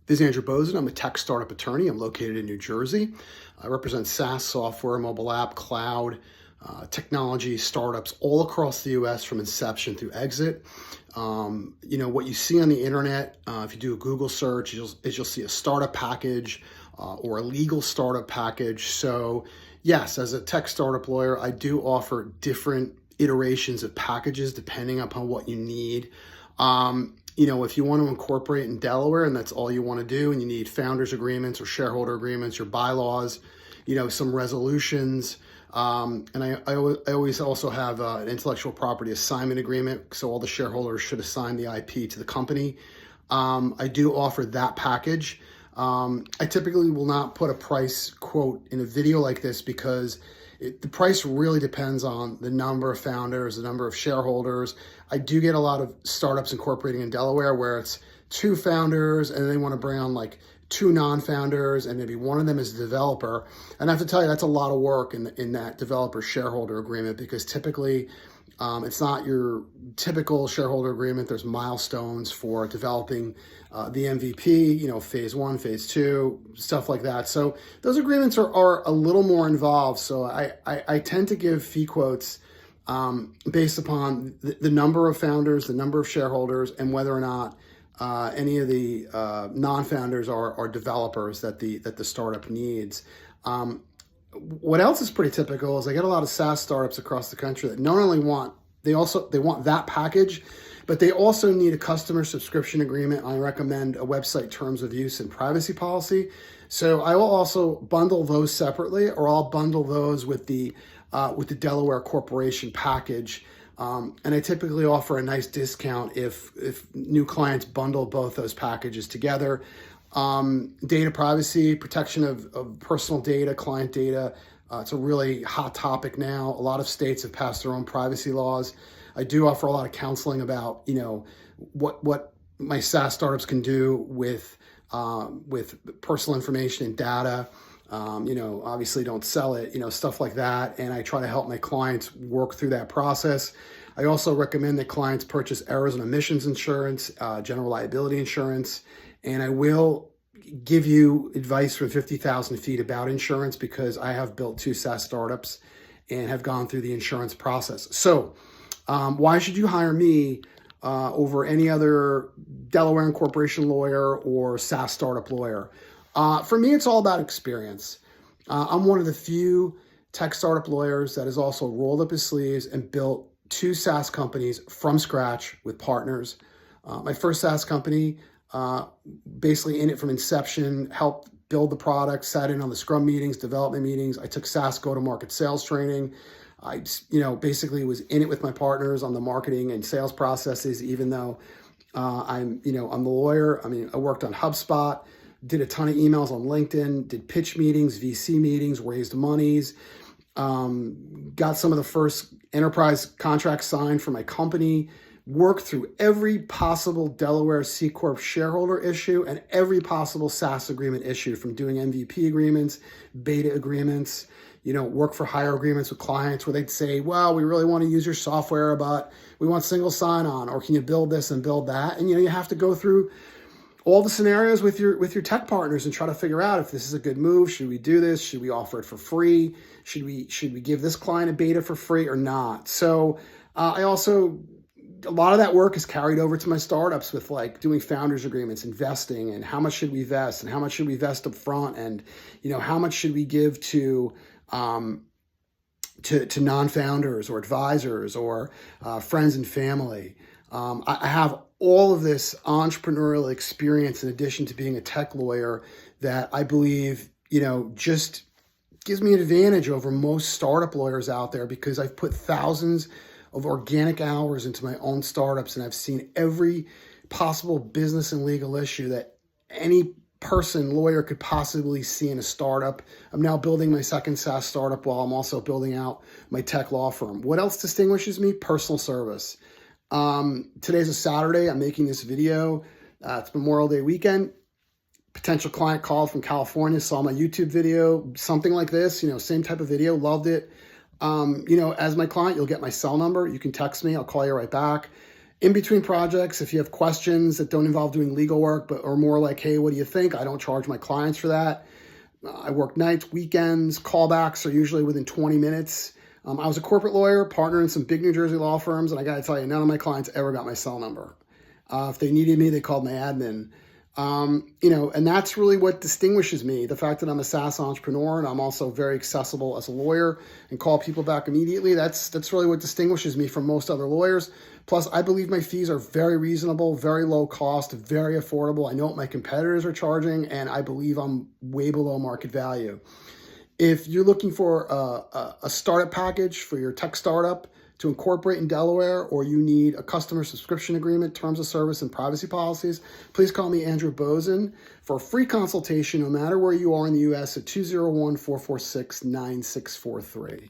This is Andrew Bosin. I'm a tech startup attorney. I'm located in New Jersey. I represent SaaS software, mobile app, cloud, technology startups all across the U.S. from inception through exit. What you see on the internet, if you do a Google search, you'll see a startup package or a legal startup package. So yes, as a tech startup lawyer, I do offer different iterations of packages depending upon what you need. If you want to incorporate in Delaware and that's all you want to do, and you need founders agreements or shareholder agreements, your bylaws, some resolutions. And I always also have an intellectual property assignment agreement. So all the shareholders should assign the IP to the company. I do offer that package. I typically will not put a price quote in a video like this because the price really depends on the number of founders, the number of shareholders. I do get a lot of startups incorporating in Delaware where it's 2 founders and they want to bring on like 2 non-founders and maybe one of them is a developer. And I have to tell you, that's a lot of work in that developer shareholder agreement because typically it's not your typical shareholder agreement. There's milestones for developing the MVP, phase 1, phase 2, stuff like that. So those agreements are a little more involved. So I tend to give fee quotes based upon the number of founders, the number of shareholders, and whether or not any of the non-founders are developers that the startup needs. What else is pretty typical is I get a lot of SaaS startups across the country that not only want that package, but they also need a customer subscription agreement. I recommend a website terms of use and privacy policy. So I will also bundle those separately, or I'll bundle those with the Delaware corporation package. And I typically offer a nice discount if new clients bundle both those packages together. Data privacy, protection of personal data, client data. It's a really hot topic now. A lot of states have passed their own privacy laws. I do offer a lot of counseling about, what my SaaS startups can do with personal information and data. Obviously don't sell it, stuff like that. And I try to help my clients work through that process. I also recommend that clients purchase errors and omissions insurance, general liability insurance, and I will give you advice from 50,000 feet about insurance because I have built 2 SaaS startups and have gone through the insurance process. So why should you hire me over any other Delaware incorporation lawyer or SaaS startup lawyer? For me, it's all about experience. I'm one of the few tech startup lawyers that has also rolled up his sleeves and built 2 SaaS companies from scratch with partners. My first SaaS company, basically in it from inception, helped build the product, sat in on the Scrum meetings, development meetings. I took SaaS go-to-market sales training. I, basically was in it with my partners on the marketing and sales processes, even though I'm the lawyer. I worked on HubSpot, did a ton of emails on LinkedIn, did pitch meetings, VC meetings, raised monies, got some of the first enterprise contracts signed for my company, worked through every possible Delaware C Corp shareholder issue and every possible SaaS agreement issue, from doing MVP agreements, beta agreements, work for hire agreements with clients where they'd say, well, we really want to use your software, but we want single sign-on, or can you build this and build that? And, you have to go through all the scenarios with your tech partners and try to figure out if this is a good move. Should we do this? Should we offer it for free? Should we give this client a beta for free or not? So a lot of that work is carried over to my startups with like doing founders agreements, investing, and how much should we vest and how much should we vest up front, and how much should we give to non-founders or advisors or friends and family. I have all of this entrepreneurial experience in addition to being a tech lawyer that I believe, just gives me an advantage over most startup lawyers out there because I've put thousands of organic hours into my own startups, and I've seen every possible business and legal issue that any lawyer could possibly see in a startup. I'm now building my second SaaS startup while I'm also building out my tech law firm. What else distinguishes me? Personal service. Today's a Saturday. I'm making this video. It's Memorial Day weekend. Potential client called from California, saw my YouTube video, something like this, same type of video, loved it. As my client, you'll get my cell number. You can text me. I'll call you right back. In between projects, if you have questions that don't involve doing legal work, but are more like, hey, what do you think? I don't charge my clients for that. I work nights, weekends, callbacks are usually within 20 minutes. I was a corporate lawyer, partner in some big New Jersey law firms, and I got to tell you, none of my clients ever got my cell number. If they needed me, they called my admin. And that's really what distinguishes me, the fact that I'm a SaaS entrepreneur and I'm also very accessible as a lawyer and call people back immediately. That's really what distinguishes me from most other lawyers. Plus, I believe my fees are very reasonable, very low cost, very affordable. I know what my competitors are charging, and I believe I'm way below market value. If you're looking for a startup package for your tech startup to incorporate in Delaware, or you need a customer subscription agreement, terms of service, and privacy policies, please call me Andrew Bosin for a free consultation no matter where you are in the U.S. at 201-446-9643.